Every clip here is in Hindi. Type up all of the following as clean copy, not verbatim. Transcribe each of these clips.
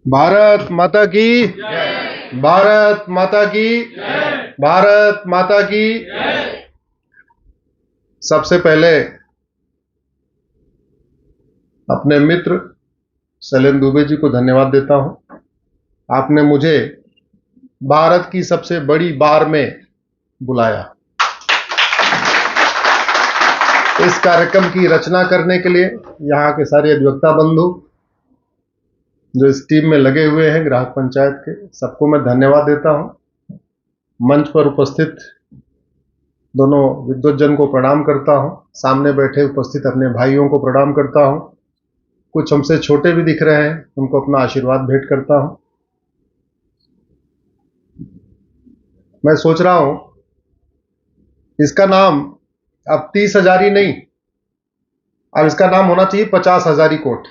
भारत माता की, भारत माता की, भारत माता की। सबसे पहले अपने मित्र शैलेंद्र दुबे जी को धन्यवाद देता हूं। आपने मुझे भारत की सबसे बड़ी बार में बुलाया इस कार्यक्रम की रचना करने के लिए। यहाँ के सारे अधिवक्ता बंधु जो इस टीम में लगे हुए हैं ग्राहक पंचायत के, सबको मैं धन्यवाद देता हूं। मंच पर उपस्थित दोनों विद्वज्जन को प्रणाम करता हूं। सामने बैठे उपस्थित अपने भाइयों को प्रणाम करता हूं। कुछ हमसे छोटे भी दिख रहे हैं, उनको अपना आशीर्वाद भेंट करता हूं। मैं सोच रहा हूं इसका नाम अब 30 हजारी नहीं, अब इसका नाम होना चाहिए 50 हजारी कोट,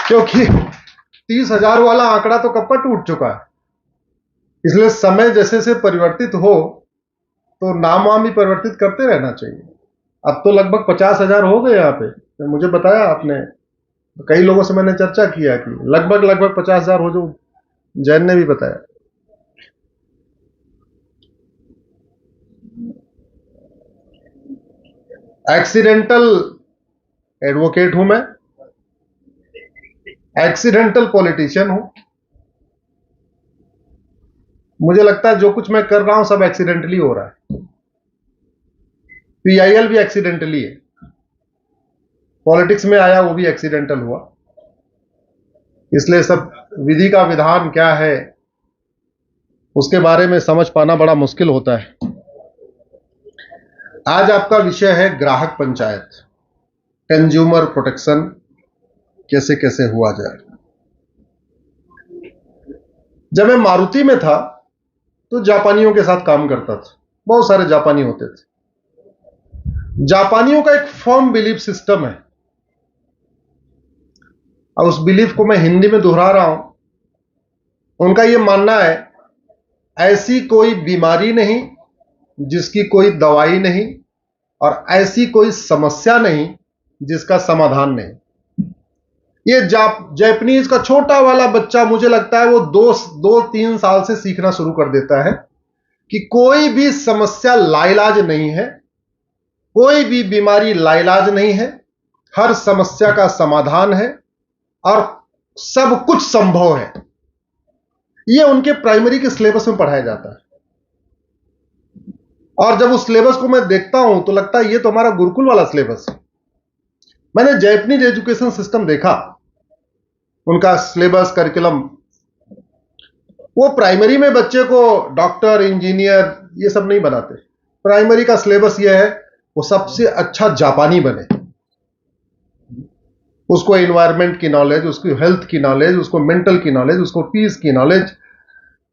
क्योंकि 30,000 वाला आंकड़ा तो कब का टूट चुका है। इसलिए समय जैसे से परिवर्तित हो तो नाम वाम भी परिवर्तित करते रहना चाहिए। अब तो लगभग 50,000 हो गए यहाँ पे, तो मुझे बताया आपने, तो कई लोगों से मैंने चर्चा किया कि लगभग 50,000 हो, जो जैन ने भी बताया। एक्सीडेंटल एडवोकेट हूं मैं, एक्सीडेंटल पॉलिटिशियन हूं। मुझे लगता है जो कुछ मैं कर रहा हूं सब एक्सीडेंटली हो रहा है। PIL भी एक्सीडेंटली है, पॉलिटिक्स में आया वो भी एक्सीडेंटल हुआ। इसलिए सब विधि का विधान क्या है उसके बारे में समझ पाना बड़ा मुश्किल होता है। आज आपका विषय है ग्राहक पंचायत, कंज्यूमर प्रोटेक्शन कैसे कैसे हुआ जाए। जब मैं मारुति में था तो जापानियों के साथ काम करता था, बहुत सारे जापानी होते थे। जापानियों का एक फर्म बिलीफ सिस्टम है, और उस बिलीफ को मैं हिंदी में दोहरा रहा हूं। उनका यह मानना है ऐसी कोई बीमारी नहीं जिसकी कोई दवाई नहीं, और ऐसी कोई समस्या नहीं जिसका समाधान नहीं। ये जापानीज का छोटा वाला बच्चा, मुझे लगता है वो 2-3 साल से सीखना शुरू कर देता है कि कोई भी समस्या लाइलाज नहीं है, कोई भी बीमारी लाइलाज नहीं है, हर समस्या का समाधान है और सब कुछ संभव है। ये उनके प्राइमरी के सिलेबस में पढ़ाया जाता है। और जब उस सिलेबस को मैं देखता हूं तो लगता है ये तो हमारा गुरुकुल वाला सिलेबस है। मैंने जापानीज एजुकेशन सिस्टम देखा, उनका सिलेबस करिकुलम, वो प्राइमरी में बच्चे को डॉक्टर इंजीनियर ये सब नहीं बनाते। प्राइमरी का सिलेबस ये है वो सबसे अच्छा जापानी बने, उसको एनवायरनमेंट की नॉलेज, उसकी हेल्थ की नॉलेज, उसको मेंटल की नॉलेज, उसको पीस की नॉलेज,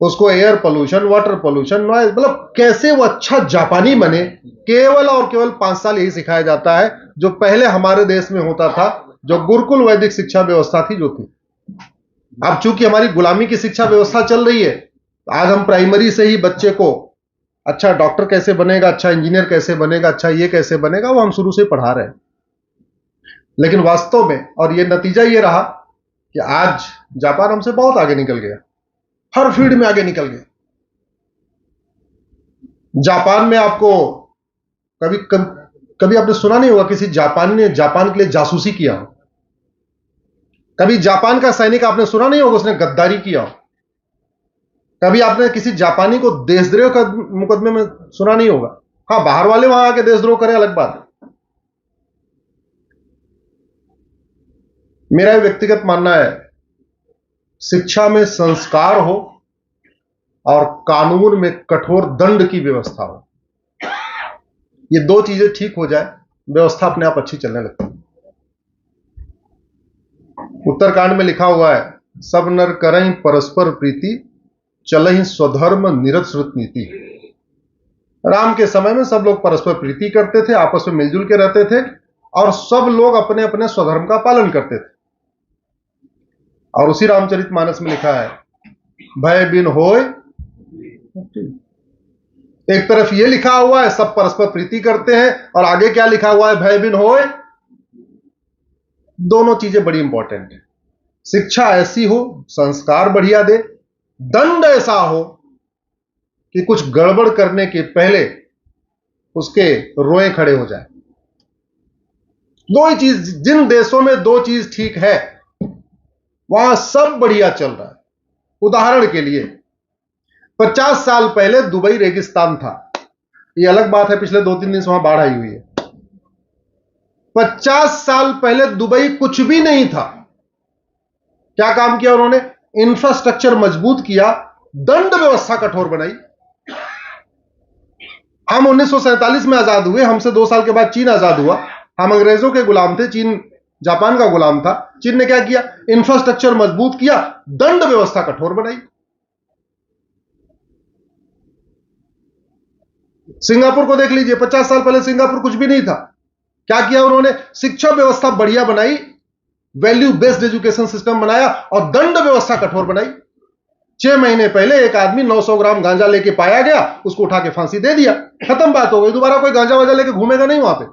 उसको air pollution, water pollution, noise, मतलब कैसे वो अच्छा जापानी बने। केवल और केवल 5 साल यही सिखाया जाता है, जो पहले हमारे देश में होता था, जो गुरुकुल वैदिक शिक्षा व्यवस्था थी जो थी। अब चूंकि हमारी गुलामी की शिक्षा व्यवस्था चल रही है, आज हम प्राइमरी से ही बच्चे को अच्छा डॉक्टर कैसे बनेगा, अच्छा इंजीनियर कैसे बनेगा, अच्छा ये कैसे बनेगा, वो हम शुरू से पढ़ा रहे हैं। लेकिन वास्तव में, और ये नतीजा ये रहा कि आज जापान हमसे बहुत आगे निकल गया, हर फील्ड में आगे निकल गया। जापान में आपको कभी आपने सुना नहीं होगा किसी जापानी ने जापान के लिए जासूसी किया हो। कभी जापान का सैनिक आपने सुना नहीं होगा उसने गद्दारी किया हो। कभी आपने किसी जापानी को देशद्रोह का मुकदमे में सुना नहीं होगा। हाँ, बाहर वाले वहां आके देशद्रोह करें अलग बात है। मेरा व्यक्तिगत मानना है शिक्षा में संस्कार हो और कानून में कठोर दंड की व्यवस्था हो, ये दो चीजें ठीक हो जाए, व्यवस्था अपने आप अच्छी चलने लगती है। उत्तरकांड में लिखा हुआ है, सब नर करहीं परस्पर प्रीति, चलहीं स्वधर्म निरत नीति। राम के समय में सब लोग परस्पर प्रीति करते थे, आपस में मिलजुल के रहते थे, और सब लोग अपने अपने स्वधर्म का पालन करते थे। और उसी रामचरितमानस में लिखा है, भय बिन होय। एक तरफ ये लिखा हुआ है सब परस्पर प्रीति करते हैं, और आगे क्या लिखा हुआ है, भय बिन होय। दोनों चीजें बड़ी इंपॉर्टेंट है। शिक्षा ऐसी हो, संस्कार बढ़िया दे, दंड ऐसा हो कि कुछ गड़बड़ करने के पहले उसके रोए खड़े हो जाए। दो ही चीज, जिन देशों में दो चीज ठीक है वहां सब बढ़िया चल रहा है। उदाहरण के लिए 50 साल पहले दुबई रेगिस्तान था। यह अलग बात है, पिछले 2-3 दिन से वहां बाढ़ आई हुई है। 50 साल पहले दुबई कुछ भी नहीं था। क्या काम किया उन्होंने? इंफ्रास्ट्रक्चर मजबूत किया, दंड व्यवस्था कठोर बनाई। हम 1947 में आजाद हुए, हमसे 2 साल के बाद चीन आजाद हुआ। हम अंग्रेजों के गुलाम थे, चीन जापान का गुलाम था। चीन ने क्या किया? इंफ्रास्ट्रक्चर मजबूत किया, दंड व्यवस्था कठोर बनाई। सिंगापुर को देख लीजिए, 50 साल पहले सिंगापुर कुछ भी नहीं था। क्या किया उन्होंने? शिक्षा व्यवस्था बढ़िया बनाई, वैल्यू बेस्ड एजुकेशन सिस्टम बनाया और दंड व्यवस्था कठोर बनाई। 6 महीने पहले एक आदमी 900 ग्राम गांजा लेके पाया गया, उसको उठा के फांसी दे दिया, खत्म बात हो गई। दोबारा कोई गांजा वाजा लेके घूमेगा नहीं वहां पे।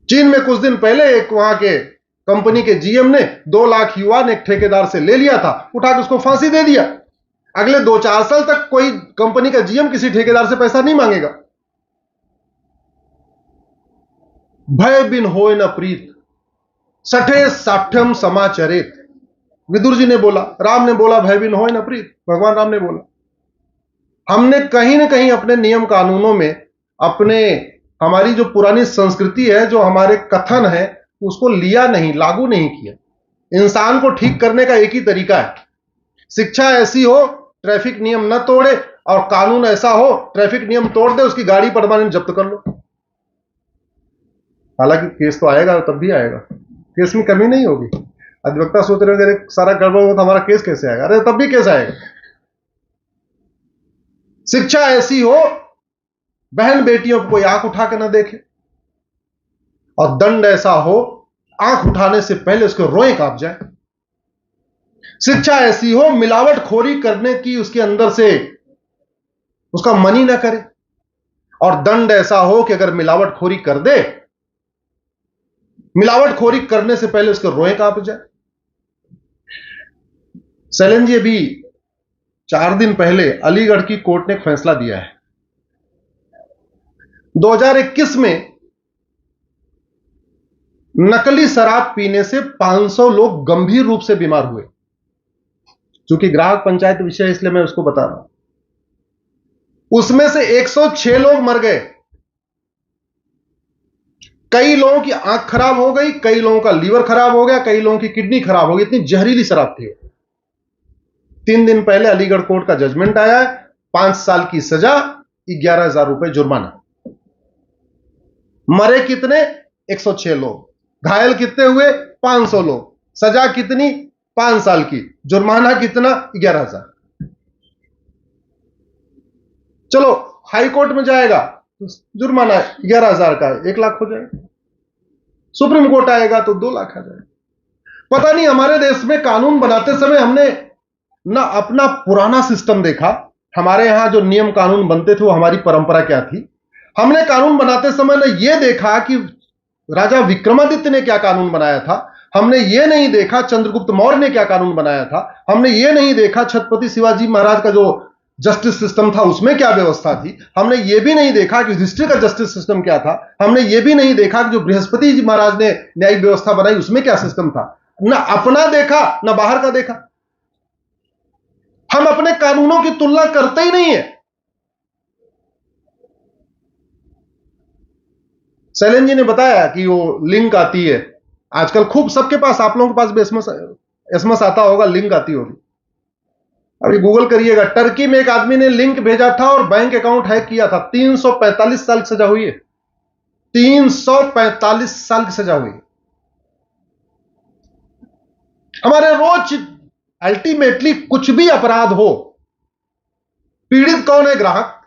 चीन में कुछ दिन पहले एक वहां के कंपनी के जीएम ने 2 लाख युआन एक ठेकेदार से ले लिया था, उठा के उसको फांसी दे दिया। अगले 2-4 साल तक कोई कंपनी का जीएम किसी ठेकेदार से पैसा नहीं मांगेगा। भय बिन होय न प्रीत, सठे साठ्यम समाचरित। विदुर जी ने बोला, राम ने बोला, भय बिन होय न प्रीत। भगवान राम ने बोला। हमने कहीं ना कहीं अपने नियम कानूनों में, अपने हमारी जो पुरानी संस्कृति है, जो हमारे कथन है, उसको लिया नहीं, लागू नहीं किया। इंसान को ठीक करने का एक ही तरीका है, शिक्षा ऐसी हो ट्रैफिक नियम न तोड़े, और कानून ऐसा हो ट्रैफिक नियम तोड़ दे, उसकी गाड़ी परमानेंट जब्त कर लो। हालांकि केस तो आएगा, तब भी आएगा, केस में कमी नहीं होगी। अधिवक्ता सोच रहे हैं सारा गड़बड़ हो तो हमारा केस कैसे आएगा? अरे तब भी केस आएगा। शिक्षा ऐसी हो बहन बेटियों को कोई आंख उठा के ना देखे, और दंड ऐसा हो आंख उठाने से पहले उसके रोए कांप जाए। शिक्षा ऐसी हो मिलावटखोरी करने की उसके अंदर से उसका मन ही ना करे, और दंड ऐसा हो कि अगर मिलावटखोरी कर दे, मिलावटखोरी करने से पहले उसके रोए कांप जाए। शैलेंद्र जी, अभी 4 दिन पहले अलीगढ़ की कोर्ट ने एक फैसला दिया है। 2021 में नकली शराब पीने से 500 लोग गंभीर रूप से बीमार हुए। चूंकि ग्राहक पंचायत विषय है इसलिए मैं उसको बता रहा हूं। उसमें से 106 लोग मर गए। कई लोगों की आंख खराब हो गई, कई लोगों का लीवर खराब हो गया, कई लोगों की किडनी खराब हो गई, इतनी जहरीली शराब थी। 3 दिन पहले अलीगढ़ कोर्ट का जजमेंट आया है, 5 साल की सजा, 11,000 रुपए जुर्माना। मरे कितने? 106 लोग। घायल कितने हुए? 500 लोग। सजा कितनी? 5 साल की। जुर्माना कितना? 11,000। चलो हाई कोर्ट में जाएगा तो जुर्माना 11,000 का 1 लाख हो जाएगा। सुप्रीम कोर्ट आएगा तो 2 लाख आ जाएगा। पता नहीं हमारे देश में कानून बनाते समय हमने ना अपना पुराना सिस्टम देखा, हमारे यहां जो नियम कानून बनते थे वो हमारी परंपरा क्या थी। हमने कानून बनाते समय ने यह देखा कि राजा विक्रमादित्य ने क्या कानून बनाया था, हमने ये नहीं देखा चंद्रगुप्त मौर्य ने क्या कानून बनाया था, हमने ये नहीं देखा छत्रपति शिवाजी महाराज का जो जस्टिस सिस्टम था उसमें क्या व्यवस्था थी, हमने ये भी नहीं देखा कि युधिष्ठिर का जस्टिस सिस्टम क्या था, हमने ये भी नहीं देखा कि जो बृहस्पति जी महाराज ने न्यायिक व्यवस्था बनाई उसमें क्या सिस्टम था। ना अपना देखा ना बाहर का देखा। हम अपने कानूनों की तुलना करते ही नहीं है। शैलेंद्र जी ने बताया कि वो लिंक आती है आजकल खूब सबके पास, आप लोगों के पास भी एसएमएस आता होगा, लिंक आती होगी। अभी गूगल करिएगा, टर्की में एक आदमी ने लिंक भेजा था और बैंक अकाउंट हैक किया था। 345 साल की सजा हुई है। 345 साल की सजा हुई। हमारे रोज अल्टीमेटली कुछ भी अपराध हो, पीड़ित कौन है? ग्राहक।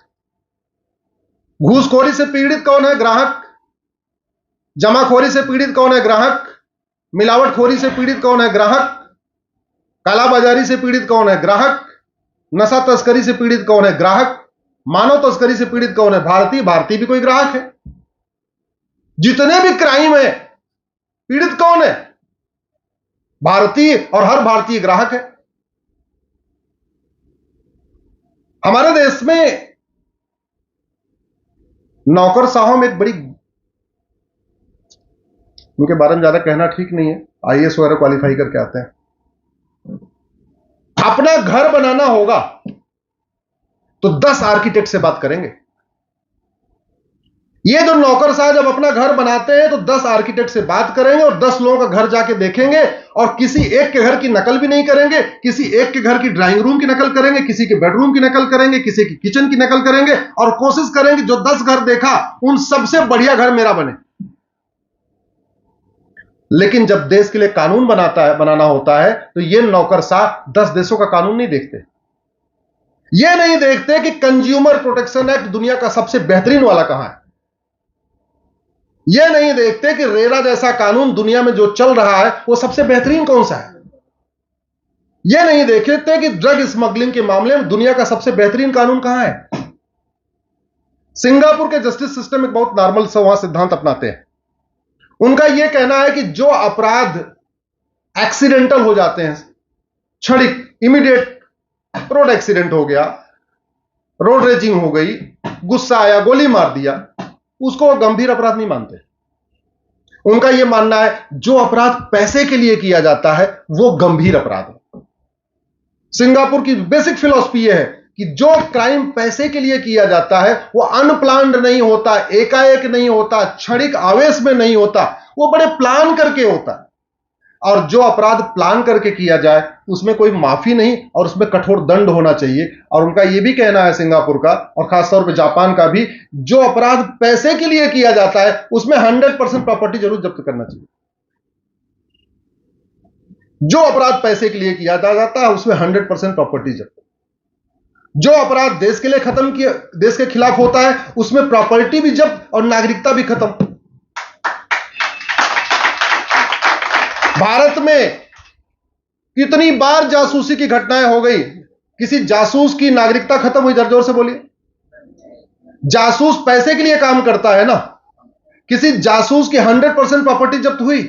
घूसखोरी से पीड़ित कौन है? ग्राहक। जमाखोरी से पीड़ित कौन है? ग्राहक। मिलावटखोरी से पीड़ित कौन है? ग्राहक। कालाबाजारी से पीड़ित कौन है? ग्राहक। नशा तस्करी से पीड़ित कौन है? ग्राहक। मानव तस्करी से पीड़ित कौन है? भारतीय। भारतीय भी कोई ग्राहक है। जितने भी क्राइम है, पीड़ित कौन है? भारतीय, और हर भारतीय ग्राहक है। हमारे देश में नौकरशाहों में एक बड़ी, उनके बारे में ज्यादा कहना ठीक नहीं है, आईएएस वगैरह क्वालिफाई करके आते हैं। अपना घर बनाना होगा तो 10 आर्किटेक्ट से बात करेंगे। ये जो नौकरशाह जब अपना घर बनाते हैं तो 10 आर्किटेक्ट से बात करेंगे और 10 लोगों का घर जाके देखेंगे और किसी एक के घर की नकल भी नहीं करेंगे। किसी एक के घर की ड्राइंग रूम की नकल करेंगे, किसी के बेडरूम की नकल करेंगे, किसी की किचन की नकल करेंगे और कोशिश करेंगे जो 10 घर देखा उन सबसे बढ़िया घर मेरा बने। लेकिन जब देश के लिए कानून बनाना होता है तो ये नौकरशाह 10 देशों का कानून नहीं देखते। ये नहीं देखते कि कंज्यूमर प्रोटेक्शन एक्ट दुनिया का सबसे बेहतरीन वाला कहां है। ये नहीं देखते कि रेरा जैसा कानून दुनिया में जो चल रहा है वो सबसे बेहतरीन कौन सा है। ये नहीं देखते कि ड्रग स्मगलिंग के मामले में दुनिया का सबसे बेहतरीन कानून कहां है। सिंगापुर के जस्टिस सिस्टम एक बहुत नॉर्मल वहां सिद्धांत अपनाते हैं। उनका यह कहना है कि जो अपराध एक्सीडेंटल हो जाते हैं, क्षणिक, इमीडिएट, रोड एक्सीडेंट हो गया, रोड रेजिंग हो गई, गुस्सा आया, गोली मार दिया, उसको गंभीर अपराध नहीं मानते। उनका यह मानना है जो अपराध पैसे के लिए किया जाता है वो गंभीर अपराध है। सिंगापुर की बेसिक फिलॉसफी यह है कि जो क्राइम पैसे के लिए किया जाता है वो अनप्लान्ड नहीं होता, एकाएक नहीं होता, क्षणिक आवेश में नहीं होता, वो बड़े प्लान करके होता है। और जो अपराध प्लान करके किया जाए उसमें कोई माफी नहीं और उसमें कठोर दंड होना चाहिए। और उनका यह भी कहना है सिंगापुर का और खासतौर पर जापान का भी, जो अपराध पैसे के लिए किया जाता है उसमें 100% प्रॉपर्टी जरूर जब्त करना चाहिए। जो अपराध पैसे के लिए किया जाता है उसमें 100% प्रॉपर्टी जब्त। जो अपराध देश के लिए खत्म किया, देश के खिलाफ होता है उसमें प्रॉपर्टी भी जब्त और नागरिकता भी खत्म। भारत में कितनी बार जासूसी की घटनाएं हो गई, किसी जासूस की नागरिकता खत्म हुई? जरा जोर से बोलिए। जासूस पैसे के लिए काम करता है ना। किसी जासूस की 100% प्रॉपर्टी जब्त हुई,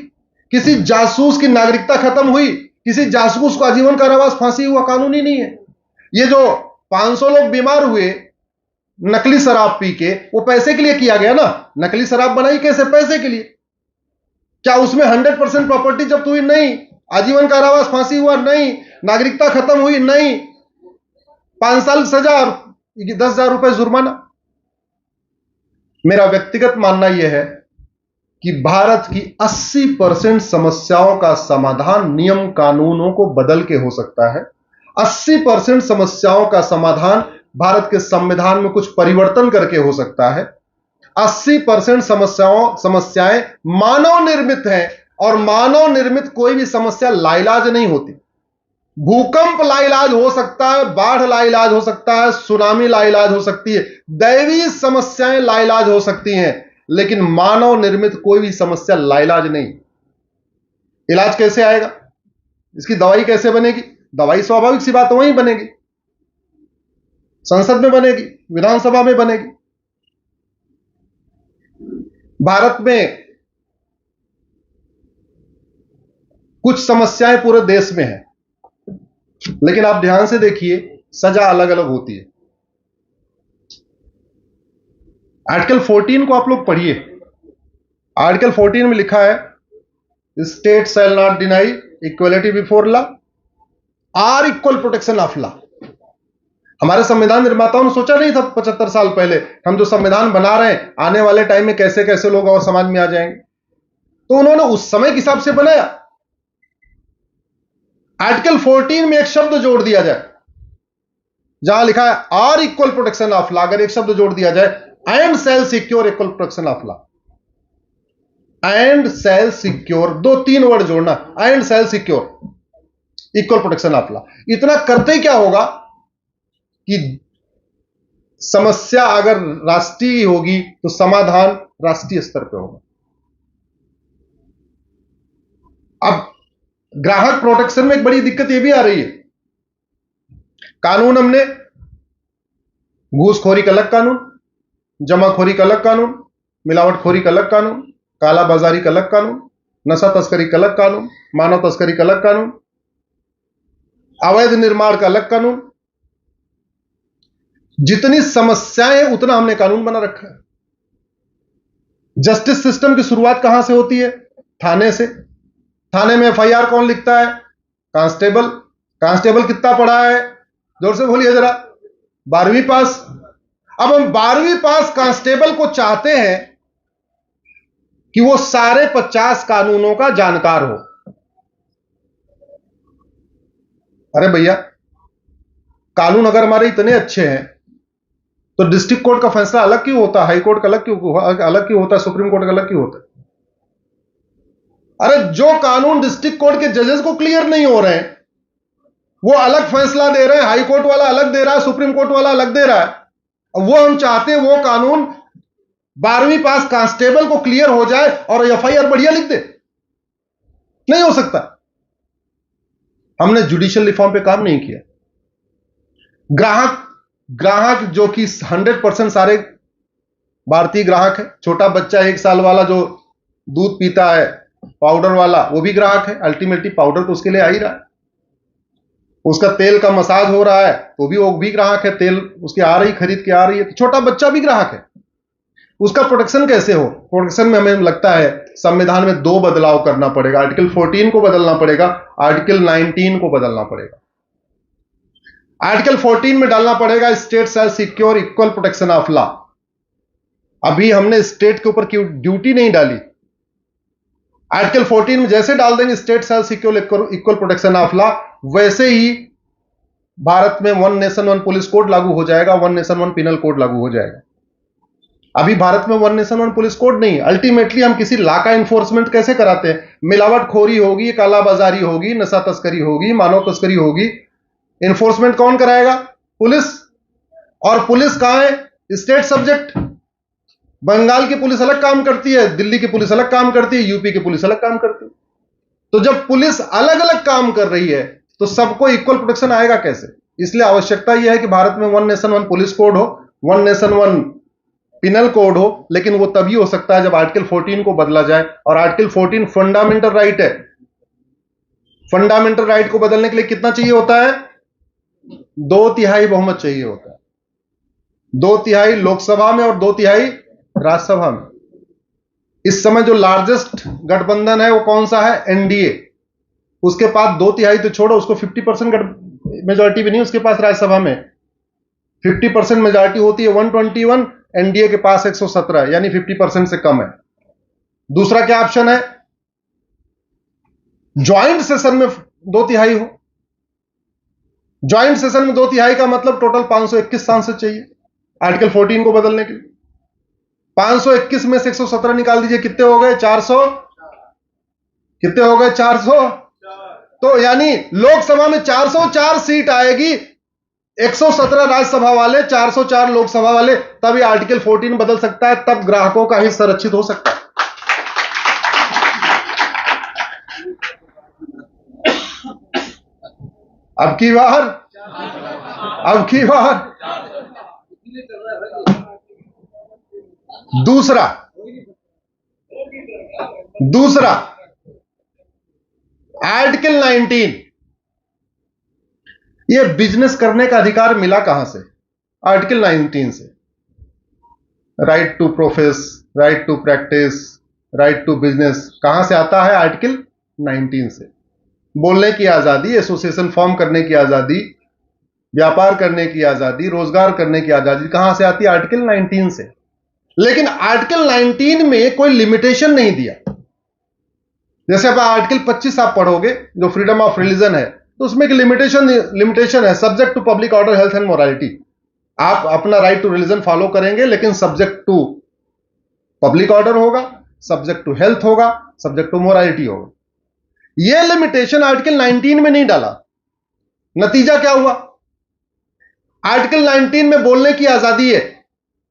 किसी जासूस की नागरिकता खत्म हुई, किसी जासूस को आजीवन कारावास, फांसी हुआ? कानूनी नहीं है। ये जो 500 लोग बीमार हुए नकली शराब पी के, वो पैसे के लिए किया गया ना। नकली शराब बनाई कैसे? पैसे के लिए। क्या उसमें 100% प्रॉपर्टी जब्त हुई? नहीं। आजीवन कारावास, फांसी हुआ? नहीं। नागरिकता खत्म हुई? नहीं। 5 साल सजा और 10,000 रुपए जुर्माना। मेरा व्यक्तिगत मानना यह है कि भारत की 80% समस्याओं का समाधान नियम कानूनों को बदल के हो सकता है। 80% समस्याओं का समाधान भारत के संविधान में कुछ परिवर्तन करके हो सकता है। 80% समस्याएं मानव निर्मित हैं और मानव निर्मित कोई भी समस्या लाइलाज नहीं होती। भूकंप लाइलाज हो सकता है, बाढ़ लाइलाज हो सकता है, सुनामी लाइलाज हो सकती है, दैवीय समस्याएं लाइलाज हो सकती हैं, लेकिन मानव निर्मित कोई भी समस्या लाइलाज नहीं। इलाज कैसे आएगा? इसकी दवाई कैसे बनेगी? दवाई स्वाभाविक सी बात वहीं बनेगी, संसद में बनेगी, विधानसभा में बनेगी। भारत में कुछ समस्याएं पूरे देश में हैं, लेकिन आप ध्यान से देखिए सजा अलग अलग होती है। आर्टिकल 14 को आप लोग पढ़िए। आर्टिकल 14 में लिखा है, state shall not deny equality before law और इक्वल प्रोटेक्शन ऑफ लॉ। हमारे संविधान निर्माताओं ने सोचा नहीं था 75 साल पहले हम जो संविधान बना रहे हैं आने वाले टाइम में कैसे कैसे लोग और समाज में आ जाएंगे, तो उन्होंने उस समय के हिसाब से बनाया। आर्टिकल 14 में एक शब्द जोड़ दिया जाए, जहां लिखा है और इक्वल प्रोटेक्शन ऑफ लॉ, अगर एक शब्द जोड़ दिया जाए, and shall secure equal protection of law, and shall secure, 2-3 word जोड़ना, and shall secure equal protection of law. इतना करते क्या होगा कि समस्या अगर राष्ट्रीय होगी तो समाधान राष्ट्रीय स्तर पर होगा। अब ग्राहक प्रोटेक्शन में एक बड़ी दिक्कत यह भी आ रही है, कानून हमने घूसखोरी का अलग कानून, जमाखोरी का अलग कानून, मिलावटखोरी का अलग कानून, काला बाजारी का अलग कानून, नशा तस्करी का अलग कानून, मानव तस्करी का अलग कानून, अवैध निर्माण का अलग कानून। जितनी समस्याएं उतना हमने कानून बना रखा है। जस्टिस सिस्टम की शुरुआत कहां से होती है? थाने से। थाने में एफआईआर कौन लिखता है? कांस्टेबल। कांस्टेबल कितना पढ़ा है? जोर से बोलिए जरा। 12वीं पास। अब हम 12वीं पास कांस्टेबल को चाहते हैं कि वो सारे 50 कानूनों का जानकार हो। अरे भैया, कानून अगर हमारे इतने अच्छे हैं तो डिस्ट्रिक्ट कोर्ट का फैसला अलग क्यों होता है? हाई कोर्ट का अलग क्यों होता है? सुप्रीम कोर्ट का अलग क्यों होता है? अरे जो कानून डिस्ट्रिक्ट कोर्ट के जजेस को क्लियर नहीं हो रहे हैं, वो अलग फैसला दे रहे हैं, हाई कोर्ट वाला अलग दे रहा है, सुप्रीम कोर्ट वाला अलग दे रहा है। वो हम चाहते हैं वो कानून 12वीं पास कांस्टेबल को क्लियर हो जाए और एफआईआर बढ़िया लिख दे। नहीं हो सकता। हमने जुडिशियल रिफॉर्म पे काम नहीं किया। ग्राहक जो कि 100% सारे भारतीय ग्राहक है। छोटा बच्चा 1 साल वाला जो दूध पीता है पाउडर वाला, वो भी ग्राहक है। अल्टीमेटली पाउडर तो उसके लिए आ ही रहा है। उसका तेल का मसाज हो रहा है तो भी वो भी ग्राहक है। तेल उसकी आ रही, खरीद के आ रही है, तो छोटा बच्चा भी ग्राहक है। उसका प्रोटेक्शन कैसे हो? प्रोटेक्शन में हमें लगता है संविधान में 2 बदलाव करना पड़ेगा। आर्टिकल 14 को बदलना पड़ेगा, आर्टिकल 19 को बदलना पड़ेगा। आर्टिकल 14 में डालना पड़ेगा state shall secure equal protection of law. अभी हमने स्टेट के ऊपर ड्यूटी नहीं डाली। आर्टिकल 14 में जैसे डाल देंगे state shall secure equal protection of law, वैसे ही भारत में 1 नेशन 1 पुलिस कोड लागू हो जाएगा, 1 नेशन 1 पिनल कोड लागू हो जाएगा। अभी भारत में 1 नेशन 1 पुलिस कोड नहीं। अल्टीमेटली हम किसी लॉ का इन्फोर्समेंट कैसे कराते हैं? मिलावटखोरी होगी, कालाबाजारी होगी, नशा तस्करी होगी, मानव तस्करी होगी, इन्फोर्समेंट कौन कराएगा? पुलिस। और पुलिस कहां है? State subject. बंगाल की पुलिस अलग काम करती है, दिल्ली की पुलिस अलग काम करती है, यूपी की पुलिस अलग काम करती है। तो जब पुलिस अलग अलग काम कर रही है तो सबको इक्वल प्रोटेक्शन आएगा कैसे? इसलिए आवश्यकता यह है कि भारत में 1 नेशन 1 पुलिस कोड हो, 1 नेशन 1 पिनल कोड हो। लेकिन वो तभी हो सकता है जब आर्टिकल 14 को बदला जाए। और आर्टिकल 14 फंडामेंटल राइट है। फंडामेंटल राइट को बदलने के लिए कितना चाहिए होता है? 2/3 बहुमत चाहिए होता है। 2/3 लोकसभा में और 2/3 राज्यसभा में। इस समय जो लार्जेस्ट गठबंधन है वो कौन सा है? एनडीए। उसके पास 2/3 तो छोड़ो, उसको 50% मेजोरिटी भी नहीं उसके पास राज्यसभा में। 50% मेजोरिटी होती है 121, एनडीए के पास 117, यानी 50% से कम है। दूसरा क्या ऑप्शन है? ज्वाइंट सेशन में 2/3 हो। ज्वाइंट सेशन में 2/3 का मतलब टोटल 521 सांसद चाहिए आर्टिकल 14 को बदलने के लिए। 521 में से 117 निकाल दीजिए, कितने हो गए? 400। कितने हो गए? 400। तो यानी लोकसभा में 404 सीट आएगी, 117 राज्यसभा वाले, 404 लोकसभा वाले, तभी आर्टिकल 14 बदल सकता है, तब ग्राहकों का हित संरक्षित हो सकता है। अब की बार दूसरा आर्टिकल 19, ये बिजनेस करने का अधिकार मिला कहां से? आर्टिकल 19 से। Right to profess, right to practise, right to business कहां से आता है? आर्टिकल 19 से। बोलने की आजादी, एसोसिएशन फॉर्म करने की आजादी, व्यापार करने की आजादी, रोजगार करने की आजादी कहां से आती है? आर्टिकल 19 से। लेकिन आर्टिकल 19 में कोई लिमिटेशन नहीं दिया। जैसे अब आर्टिकल 25 आप पढ़ोगे जो फ्रीडम ऑफ रिलीजन है, तो उसमें एक लिमिटेशन है, subject to public order, health and morality. आप अपना राइट टू रिलीजन फॉलो करेंगे, लेकिन सब्जेक्ट टू पब्लिक ऑर्डर होगा, सब्जेक्ट टू हेल्थ होगा, सब्जेक्ट टू मोरालिटी होगा। यह लिमिटेशन आर्टिकल 19 में नहीं डाला। नतीजा क्या हुआ? आर्टिकल 19 में बोलने की आजादी है।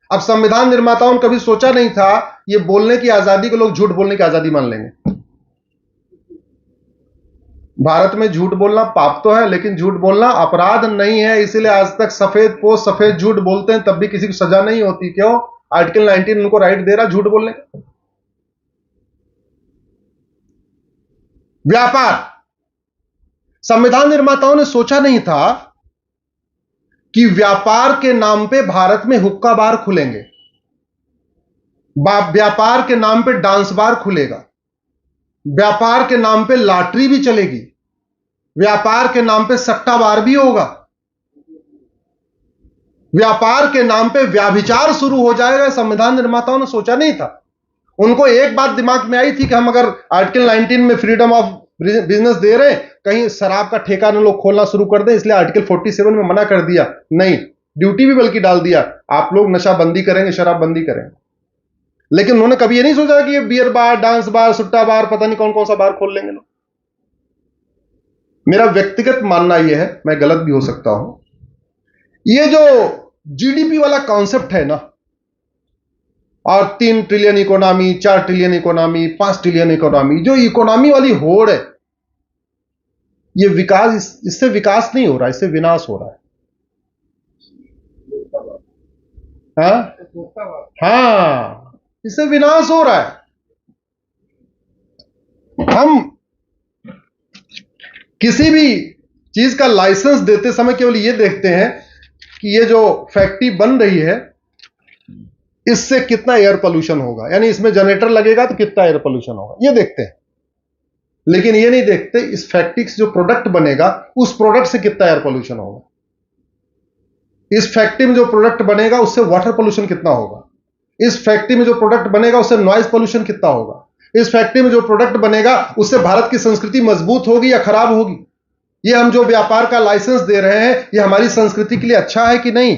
अब संविधान निर्माताओं ने कभी सोचा नहीं था ये बोलने की आजादी को लोग झूठ बोलने की आजादी मान लेंगे। भारत में झूठ बोलना पाप तो है, लेकिन झूठ बोलना अपराध नहीं है। इसीलिए आज तक सफेद पोस्ट सफेद झूठ बोलते हैं, तब भी किसी को सजा नहीं होती। क्यों? आर्टिकल 19 उनको राइट दे रहा झूठ बोलने का। व्यापार, संविधान निर्माताओं ने सोचा नहीं था कि व्यापार के नाम पे भारत में हुक्का बार खुलेंगे, व्यापार के नाम पे डांस बार खुलेगा, व्यापार के नाम पे लॉटरी भी चलेगी, व्यापार के नाम पे सट्टा बार भी होगा, व्यापार के नाम पे व्याभिचार शुरू हो जाएगा। संविधान निर्माताओं ने सोचा नहीं था। उनको एक बात दिमाग में आई थी कि हम अगर आर्टिकल 19 में फ्रीडम ऑफ बिजनेस दे रहे हैं, कहीं शराब का ठेका न लोग खोलना शुरू कर दें, इसलिए आर्टिकल 47 में मना कर दिया। नहीं, ड्यूटी भी बल्कि डाल दिया, आप लोग नशा बंदी करेंगे, शराब बंदी करेंगे। लेकिन उन्होंने कभी ये नहीं सोचा कि ये बियर बार, डांस बार, सुट्टा बार, पता नहीं कौन कौन सा बार खोल लेंगे लोग। मेरा व्यक्तिगत मानना यह है, मैं गलत भी हो सकता हूं, ये जो जीडीपी वाला कॉन्सेप्ट है ना, और 3 trillion economy, 4 trillion economy, 5 trillion economy, जो इकोनॉमी वाली होड़ है, ये विकास, इससे विकास नहीं हो रहा, इससे विनाश हो रहा है। हाँ, इससे विनाश हो रहा है। हम किसी भी चीज का लाइसेंस देते समय केवल ये देखते हैं कि ये जो फैक्ट्री बन रही है, इससे कितना एयर पोल्यूशन होगा, यानी इसमें जनरेटर लगेगा तो कितना एयर पोल्यूशन होगा, ये देखते हैं। लेकिन ये नहीं देखते इस फैक्ट्री से जो प्रोडक्ट बनेगा, उस प्रोडक्ट से कितना एयर पोल्यूशन होगा, इस फैक्ट्री में जो प्रोडक्ट बनेगा उससे वाटर पोल्यूशन कितना होगा, इस फैक्ट्री में जो प्रोडक्ट बनेगा उससे नॉइज पोल्यूशन कितना होगा, इस फैक्ट्री में जो प्रोडक्ट बनेगा उससे भारत की संस्कृति मजबूत होगी या खराब होगी। ये हम जो व्यापार का लाइसेंस दे रहे हैं, ये हमारी संस्कृति के लिए अच्छा है कि नहीं?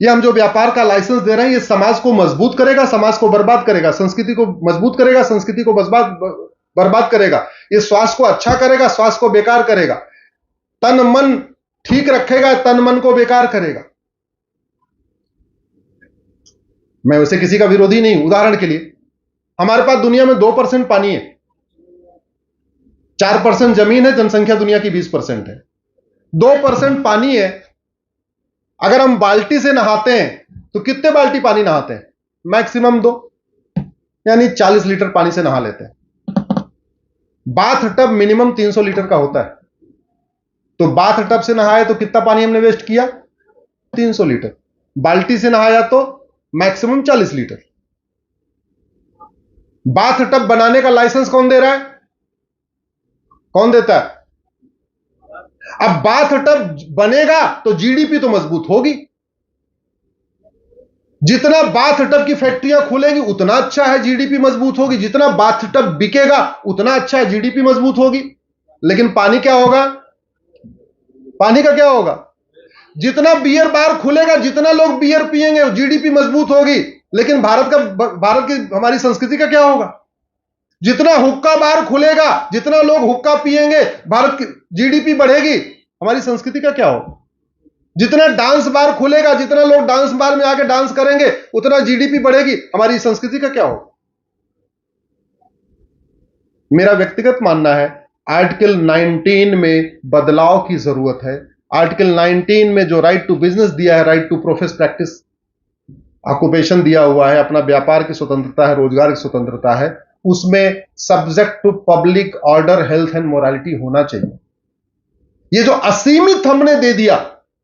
ये हम जो व्यापार का लाइसेंस दे रहे हैं, ये समाज को मजबूत करेगा, समाज को बर्बाद करेगा, संस्कृति को मजबूत करेगा, संस्कृति को बर्बाद करेगा। ये स्वास्थ्य को अच्छा करेगा, स्वास्थ्य को बेकार करेगा। तन मन ठीक रखेगा, तन मन को बेकार करेगा। मैं वैसे किसी का विरोधी नहीं हूं। उदाहरण के लिए, हमारे पास दुनिया में 2% पानी है, 4% जमीन है, जनसंख्या दुनिया की 20% है। 2% पानी है, अगर हम बाल्टी से नहाते हैं तो कितने बाल्टी पानी नहाते हैं? मैक्सिमम 2, यानी 40 लीटर पानी से नहा लेते हैं। बाथ टब मिनिमम 300 लीटर का होता है, तो बाथ टब से नहाए तो कितना पानी हमने वेस्ट किया? 300 लीटर। बाल्टी से नहाया तो मैक्सिमम 40 लीटर। बाथ टब बनाने का लाइसेंस कौन दे रहा है? कौन देता है? अब बाथ टब बनेगा तो जीडीपी तो मजबूत होगी। जितना बाथ टब की फैक्ट्रियां खुलेंगी उतना अच्छा है, जीडीपी मजबूत होगी। जितना बाथ टब बिकेगा उतना अच्छा है, जीडीपी मजबूत होगी। लेकिन पानी क्या होगा? पानी का क्या होगा? जितना बियर बार खुलेगा, जितना लोग बियर पिएंगे, जीडीपी मजबूत होगी। लेकिन भारत की हमारी संस्कृति का क्या होगा? जितना हुक्का बार खुलेगा, जितना लोग हुक्का पिएंगे, भारत की जीडीपी बढ़ेगी, हमारी संस्कृति का क्या होगा? जितना डांस बार खुलेगा, जितना लोग डांस बार में आके डांस करेंगे, उतना जीडीपी बढ़ेगी, हमारी संस्कृति का क्या होगा? मेरा व्यक्तिगत मानना है आर्टिकल 19 में बदलाव की जरूरत है। आर्टिकल 19 में जो राइट टू बिजनेस दिया है, right to profess practise occupation दिया हुआ है, अपना व्यापार की स्वतंत्रता है, रोजगार की स्वतंत्रता है, उसमें subject to public order, health and morality होना चाहिए। ये जो असीमित हमने दे दिया,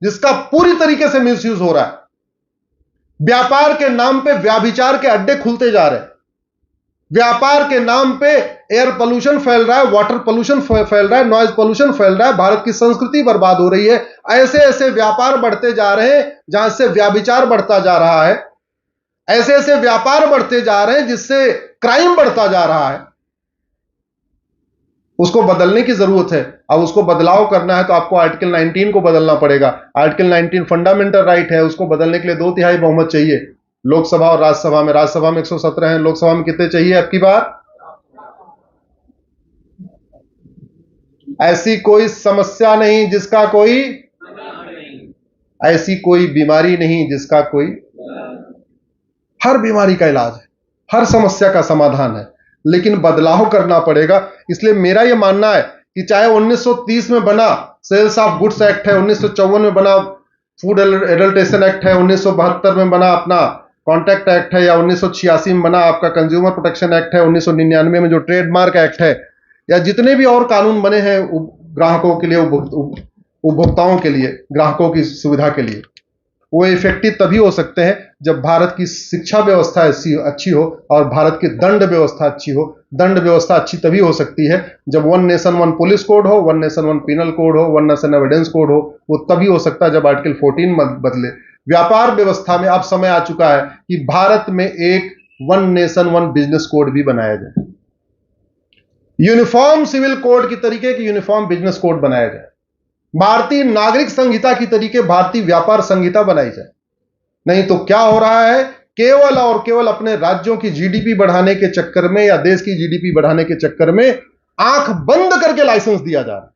जिसका पूरी तरीके से मिसयूज हो रहा है, व्यापार के नाम पे व्याभिचार के अड्डे खुलते जा रहे हैं, व्यापार के नाम पे एयर पोल्यूशन फैल रहा है, वाटर पोल्यूशन फैल रहा है, नॉइज पोल्यूशन फैल रहा है, भारत की संस्कृति बर्बाद हो रही है। ऐसे ऐसे व्यापार बढ़ते जा रहे हैं जहां से व्याभिचार बढ़ता जा रहा है, ऐसे ऐसे व्यापार बढ़ते जा रहे हैं जिससे क्राइम बढ़ता जा रहा है। उसको बदलने की जरूरत है। अब उसको बदलाव करना है तो आपको आर्टिकल 19 को बदलना पड़ेगा। आर्टिकल 19 फंडामेंटल राइट है, उसको बदलने के लिए 2/3 बहुमत चाहिए लोकसभा और राज्यसभा में। राज्यसभा में 117 है, लोकसभा में कितने चाहिए अब की बार? ऐसी कोई समस्या नहीं जिसका कोई, ऐसी कोई बीमारी नहीं जिसका कोई, हर बीमारी का इलाज है, हर समस्या का समाधान है, लेकिन बदलाव करना पड़ेगा। इसलिए मेरा यह मानना है कि चाहे 1930 में बना सेल्स ऑफ गुड्स एक्ट है, 1954 में बना फूड एडल्ट्रेशन एक्ट है, 1972 में बना अपना कॉन्ट्रैक्ट एक्ट है, या 1986 में बना आपका कंज्यूमर प्रोटेक्शन एक्ट है, 1999 में जो ट्रेडमार्क एक्ट है, या जितने भी और कानून बने हैं ग्राहकों के लिए, उपभोक्ताओं के लिए, ग्राहकों की सुविधा के लिए, वो इफेक्टिव तभी हो सकते हैं जब भारत की शिक्षा व्यवस्था अच्छी हो और भारत की दंड व्यवस्था अच्छी हो। दंड व्यवस्था अच्छी तभी हो सकती है जब one nation one police code हो, one nation one penal code हो, वन नेशन एविडेंस कोड हो। वो तभी हो सकता है जब आर्टिकल 14 बदले। व्यापार व्यवस्था में अब समय आ चुका है कि भारत में एक one nation one business code भी बनाया जाए, यूनिफॉर्म सिविल कोड की तरीके की यूनिफॉर्म बिजनेस कोड बनाया जाए, भारतीय नागरिक संहिता की तरीके भारतीय व्यापार संहिता बनाई जाए। नहीं तो क्या हो रहा है, केवल और केवल अपने राज्यों की जीडीपी बढ़ाने के चक्कर में या देश की जीडीपी बढ़ाने के चक्कर में आंख बंद करके लाइसेंस दिया जा रहा है।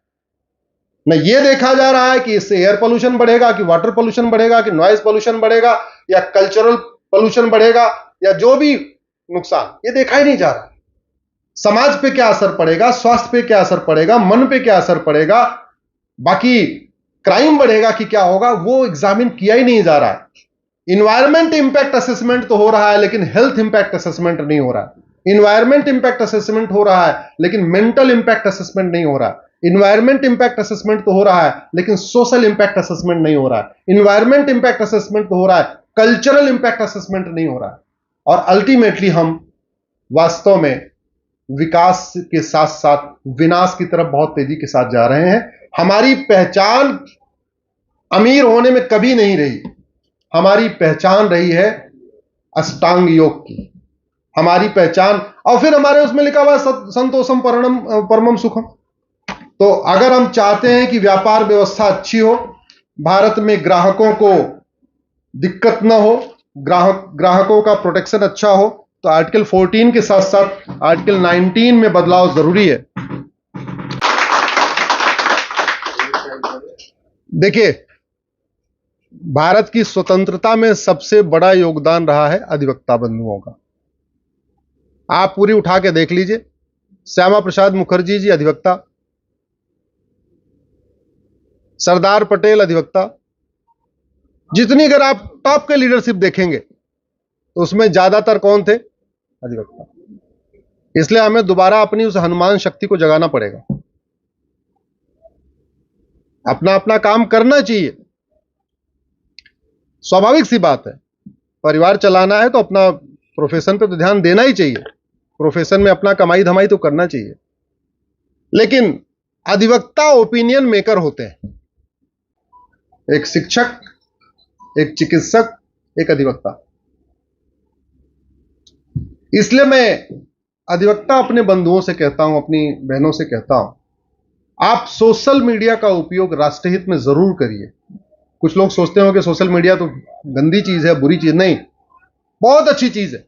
न यह देखा जा रहा है कि इससे एयर पोल्यूशन बढ़ेगा, कि वाटर पोल्यूशन बढ़ेगा, कि नॉइज पोल्यूशन बढ़ेगा, या कल्चरल पोल्यूशन बढ़ेगा, या जो भी नुकसान, यह देखा ही नहीं जा रहा। समाज पे क्या असर पड़ेगा, स्वास्थ्य पे क्या असर पड़ेगा, मन पे क्या असर पड़ेगा, बाकी क्राइम बढ़ेगा कि क्या होगा, वो एग्जामिन किया ही नहीं जा रहा है। इन्वायरमेंट इंपैक्ट असेसमेंट तो हो रहा है लेकिन हेल्थ इंपैक्ट असेसमेंट नहीं हो रहा है। इन्वायरमेंट इंपैक्ट असेसमेंट हो रहा है लेकिन मेंटल इंपैक्ट असेसमेंट नहीं हो रहा है। इन्वायरमेंट इंपैक्ट असेसमेंट तो हो रहा है लेकिन सोशल इंपैक्ट असेसमेंट नहीं हो रहा है। इन्वायरमेंट इंपैक्ट असेसमेंट तो हो रहा है, कल्चरल इंपैक्ट असेसमेंट नहीं हो रहा है। और अल्टीमेटली हम वास्तव में विकास के साथ साथ विनाश की तरफ बहुत तेजी के साथ जा रहे हैं। हमारी पहचान अमीर होने में कभी नहीं रही, हमारी पहचान रही है अष्टांग योग की, हमारी पहचान। और फिर हमारे उसमें लिखा हुआ संतोषम परमम सुखम। तो अगर हम चाहते हैं कि व्यापार व्यवस्था अच्छी हो, भारत में ग्राहकों को दिक्कत ना हो, ग्राहकों का प्रोटेक्शन अच्छा हो, तो आर्टिकल 14 के साथ साथ आर्टिकल 19 में बदलाव जरूरी है। देखिए, भारत की स्वतंत्रता में सबसे बड़ा योगदान रहा है अधिवक्ता बंधुओं का। आप पूरी उठा के देख लीजिए, श्यामा प्रसाद मुखर्जी जी अधिवक्ता, सरदार पटेल अधिवक्ता, जितनी अगर आप टॉप के लीडरशिप देखेंगे तो उसमें ज्यादातर कौन थे, अधिवक्ता। इसलिए हमें दोबारा अपनी उस हनुमान शक्ति को जगाना पड़ेगा, अपना अपना काम करना चाहिए। स्वाभाविक सी बात है, परिवार चलाना है तो अपना प्रोफेशन पे तो ध्यान देना ही चाहिए, प्रोफेशन में अपना कमाई धमाई तो करना चाहिए। लेकिन अधिवक्ता ओपिनियन मेकर होते हैं, एक शिक्षक, एक चिकित्सक, एक अधिवक्ता। इसलिए मैं अधिवक्ता अपने बंधुओं से कहता हूं, अपनी बहनों से कहता हूं, आप सोशल मीडिया का उपयोग राष्ट्रहित में जरूर करिए। कुछ लोग सोचते हो कि सोशल मीडिया तो गंदी चीज है, बुरी चीज। नहीं, बहुत अच्छी चीज है।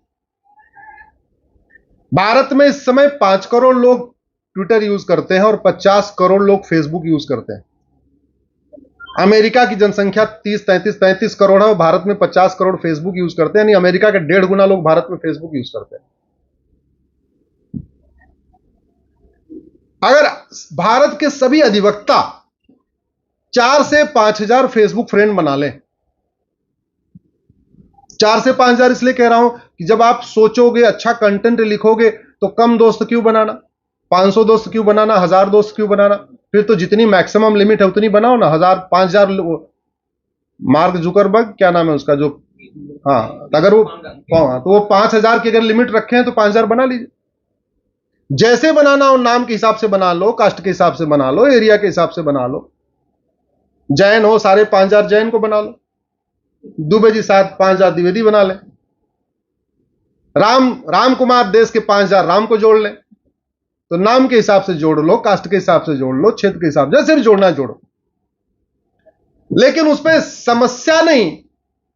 भारत में इस समय 5 करोड़ लोग ट्विटर यूज करते हैं और 50 करोड़ लोग फेसबुक यूज करते हैं। अमेरिका की जनसंख्या 33 करोड़ है और भारत में 50 करोड़ फेसबुक यूज करते हैं, यानी अमेरिका के 1.5 गुना लोग भारत में फेसबुक यूज करते हैं। अगर भारत के सभी अधिवक्ता 4 से 5,000 फेसबुक फ्रेंड बना लें, 4 से 5,000 इसलिए कह रहा हूं कि जब आप सोचोगे, अच्छा कंटेंट लिखोगे, तो कम दोस्त क्यों बनाना, 500 दोस्त क्यों बनाना, 1000 दोस्त क्यों बनाना? फिर तो जितनी मैक्सिमम लिमिट है उतनी बनाओ ना, 5,000। मार्क जुकरबर्ग, क्या नाम है उसका, जो अगर वो 5,000 की अगर लिमिट रखे हैं तो 5,000 बना लीजिए। जैसे बनाना हो, नाम के हिसाब से बना लो, कास्ट के हिसाब से बना लो, एरिया के हिसाब से बना लो। जैन हो, सारे 5,000 जैन को बना लो। दुबे जी साथ 5,000 द्विवेदी बना लें। राम कुमार देश के 5,000 राम को जोड़ लें। तो नाम के हिसाब से जोड़ लो, कास्ट के हिसाब से जोड़ लो, क्षेत्र के हिसाब से, जैसे भी जोड़ना है जोड़ो। लेकिन उसमें समस्या नहीं,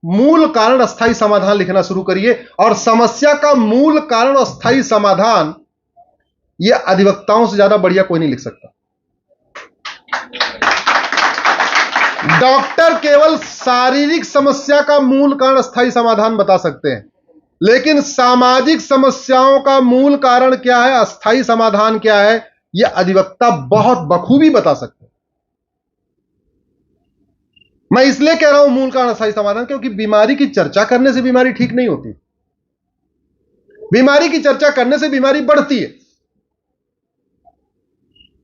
मूल कारण अस्थायी समाधान लिखना शुरू करिए। और समस्या का मूल कारण अस्थायी समाधान यह अधिवक्ताओं से ज्यादा बढ़िया कोई नहीं लिख सकता। डॉक्टर केवल शारीरिक समस्या का मूल कारण अस्थायी समाधान बता सकते हैं, लेकिन सामाजिक समस्याओं का मूल कारण क्या है, अस्थायी समाधान क्या है, यह अधिवक्ता बहुत बखूबी बता सकते हैं। मैं इसलिए कह रहा हूं मूल कारण अस्थायी समाधान, क्योंकि बीमारी की चर्चा करने से बीमारी ठीक नहीं होती, बीमारी की चर्चा करने से बीमारी बढ़ती है।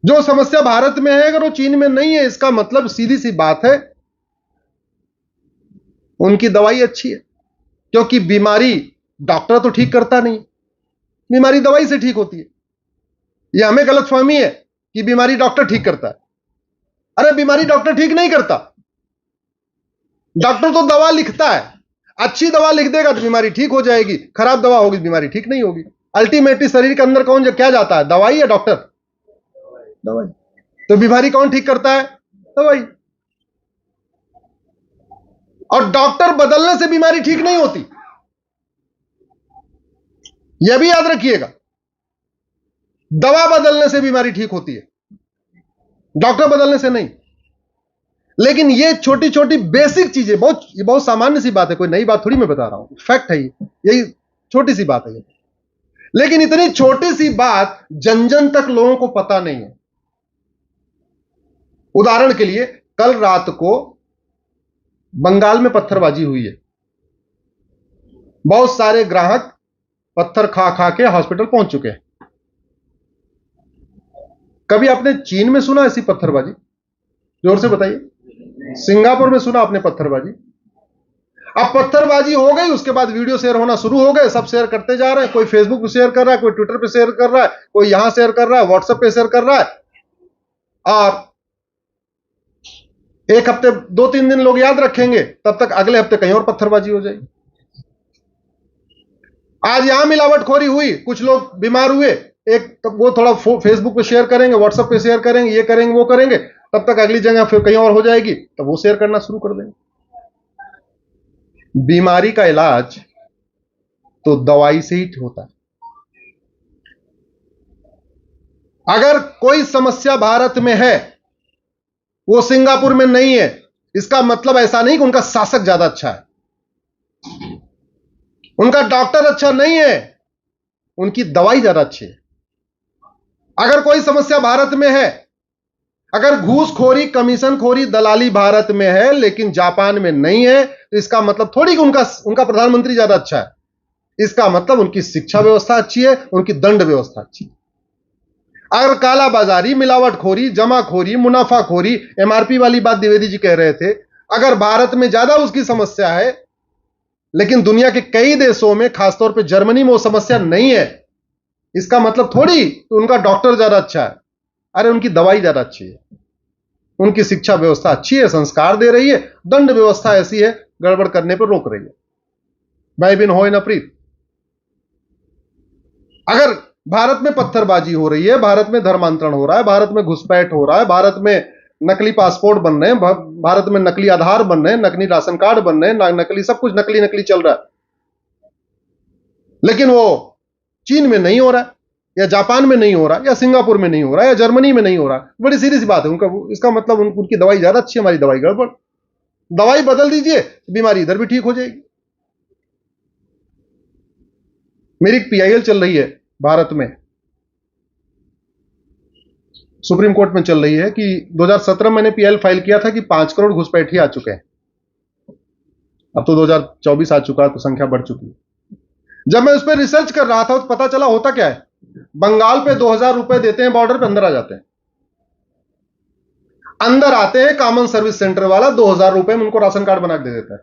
जो समस्या भारत में है अगर वो चीन में नहीं है, इसका मतलब सीधी सी बात है उनकी दवाई अच्छी है। क्योंकि बीमारी डॉक्टर तो ठीक करता नहीं, बीमारी दवाई से ठीक होती है। यह हमें गलतफहमी है कि बीमारी डॉक्टर ठीक करता है। अरे बीमारी डॉक्टर ठीक नहीं करता, डॉक्टर तो दवा लिखता है। अच्छी दवा लिख देगा तो बीमारी ठीक हो जाएगी, खराब दवा होगी बीमारी ठीक नहीं होगी। अल्टीमेटली शरीर के अंदर कौन क्या जाता है, दवाई या डॉक्टर? दवाई। तो बीमारी कौन ठीक करता है? दवाई। और डॉक्टर बदलने से बीमारी ठीक नहीं होती, यह भी याद रखिएगा। दवा बदलने से बीमारी ठीक होती है, डॉक्टर बदलने से नहीं। लेकिन ये छोटी छोटी बेसिक चीजें, ये बहुत सामान्य सी बात है, कोई नई बात थोड़ी मैं बता रहा हूं, फैक्ट है यही छोटी सी बात है ये। लेकिन इतनी छोटी सी बात जन जन तक लोगों को पता नहीं है। उदाहरण के लिए कल रात को बंगाल में पत्थरबाजी हुई है, बहुत सारे ग्राहक पत्थर खा खा के हॉस्पिटल पहुंच चुके हैं। कभी आपने चीन में सुना ऐसी पत्थरबाजी? जोर से बताइए। सिंगापुर में सुना आपने पत्थरबाजी? अब पत्थरबाजी हो गई, उसके बाद वीडियो शेयर होना शुरू हो गए, सब शेयर करते जा रहे हैं। कोई फेसबुक पे शेयर कर रहा है, कोई ट्विटर पे शेयर कर रहा है, कोई यहां शेयर कर रहा है, व्हाट्सएप पे शेयर कर रहा है। और एक हफ्ते 2-3 दिन लोग याद रखेंगे, तब तक अगले हफ्ते कहीं और पत्थरबाजी हो जाएगी। आज यहां मिलावटखोरी हुई, कुछ लोग बीमार हुए, एक तो वो थोड़ा फेसबुक पे शेयर करेंगे, व्हाट्सएप पे शेयर करेंगे, ये करेंगे वो करेंगे, तब तक अगली जगह फिर कहीं और हो जाएगी, तो वो शेयर करना शुरू कर देंगे। बीमारी का इलाज तो दवाई से ही होता है। अगर कोई समस्या भारत में है, वो सिंगापुर में नहीं है, इसका मतलब ऐसा नहीं कि उनका शासक ज्यादा अच्छा है, उनका डॉक्टर अच्छा नहीं है, उनकी दवाई ज्यादा अच्छी है। अगर कोई समस्या भारत में है, अगर घूसखोरी, कमीशनखोरी, दलाली भारत में है लेकिन जापान में नहीं है, तो इसका मतलब थोड़ी कि उनका प्रधानमंत्री ज्यादा अच्छा है। इसका मतलब उनकी शिक्षा व्यवस्था अच्छी है, उनकी दंड व्यवस्था अच्छी है। अगर कालाबाजारी, मिलावटखोरी, जमाखोरी, मुनाफाखोरी, एमआरपी वाली बात द्विवेदी जी कह रहे थे, अगर भारत में ज्यादा उसकी समस्या है लेकिन दुनिया के कई देशों में, खासतौर पे जर्मनी में वो समस्या नहीं है, इसका मतलब थोड़ी तो उनका डॉक्टर ज्यादा अच्छा है। अरे उनकी दवाई ज्यादा अच्छी है, उनकी शिक्षा व्यवस्था अच्छी है, संस्कार दे रही है, दंड व्यवस्था ऐसी है गड़बड़ करने पर रोक रही है। भाई बिन होए न प्रीत। अगर भारत में पत्थरबाजी हो रही है, भारत में धर्मांतरण हो रहा है, भारत में घुसपैठ हो रहा है, भारत में नकली पासपोर्ट बन रहे हैं, भारत में नकली आधार बन रहे हैं, नकली राशन कार्ड बन रहे हैं, नकली सब कुछ नकली नकली चल रहा है, लेकिन वो चीन में नहीं हो रहा है, या जापान में नहीं हो रहा, या सिंगापुर में नहीं हो रहा, या जर्मनी में नहीं हो रहा, बड़ी सीधी सी बात है उनका। इसका मतलब उनकी दवाई ज्यादा अच्छी है, हमारी दवाई गड़बड़। दवाई बदल दीजिए, बीमारी इधर भी ठीक हो जाएगी। मेरी एक पीआईएल चल रही है भारत में, सुप्रीम कोर्ट में चल रही है कि 2017 मैंने पीएल फाइल किया था कि 5 करोड़ घुसपैठी आ चुके हैं। अब तो 2024 आ चुका है, तो संख्या बढ़ चुकी है। जब मैं उस पर रिसर्च कर रहा था तो पता चला होता क्या है, बंगाल पे 2000 रुपए देते हैं, बॉर्डर पे अंदर आ जाते हैं। अंदर आते हैं, कॉमन सर्विस सेंटर वाला 2000 रुपए में उनको राशन कार्ड बना के दे देता है।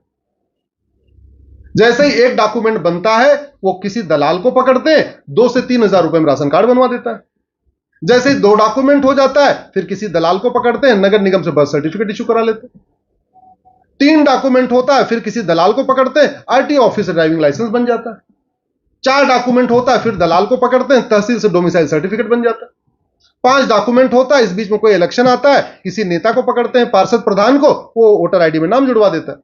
जैसे ही एक डॉक्यूमेंट बनता है, वो किसी दलाल को पकड़ते हैं, 2 से 3000 रुपए में राशन कार्ड बनवा देता है। जैसे ही 2 डॉक्यूमेंट हो जाता है, फिर किसी दलाल को पकड़ते हैं, नगर निगम से बर्थ सर्टिफिकेट इशू करा लेते हैं। 3 डॉक्यूमेंट होता है, फिर किसी दलाल को पकड़ते हैं, आरटीओ ऑफिस से ड्राइविंग लाइसेंस बन जाता है। 4 डॉक्यूमेंट होता है, फिर दलाल को पकड़ते हैं, तहसील से डोमिसाइल सर्टिफिकेट बन जाता है। 5 डॉक्यूमेंट होता है, इस बीच में कोई इलेक्शन आता है, किसी नेता को पकड़ते हैं, पार्षद प्रधान को, वो वोटर आईडी में नाम जुड़वा देता है,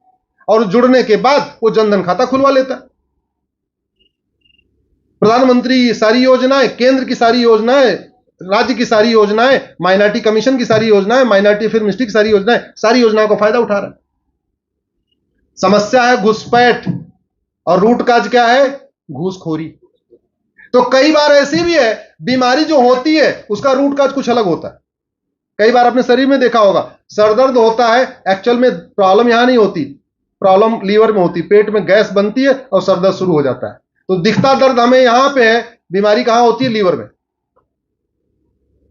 और जुड़ने के बाद वो जनधन खाता खुलवा लेता है। प्रधानमंत्री की सारी योजनाएं, केंद्र की सारी योजनाएं, राज्य की सारी योजनाएं, माइनॉरिटी कमीशन की सारी योजनाएं, माइनॉरिटी फिल्म मिनिस्ट्री की सारी योजनाएं, सारी योजनाओं का फायदा उठा रहा है। समस्या है घुसपैठ, और रूट काज क्या है? घूसखोरी। तो कई बार ऐसी भी है, बीमारी जो होती है उसका रूट काज कुछ अलग होता है। कई बार अपने शरीर में देखा होगा, सरदर्द होता है, एक्चुअल में प्रॉब्लम यहां नहीं होती, प्रॉब्लम लीवर में होती, पेट में गैस बनती है और सरदर्द शुरू हो जाता है। तो दिखता दर्द हमें यहां पे है, बीमारी कहां होती है? लीवर में।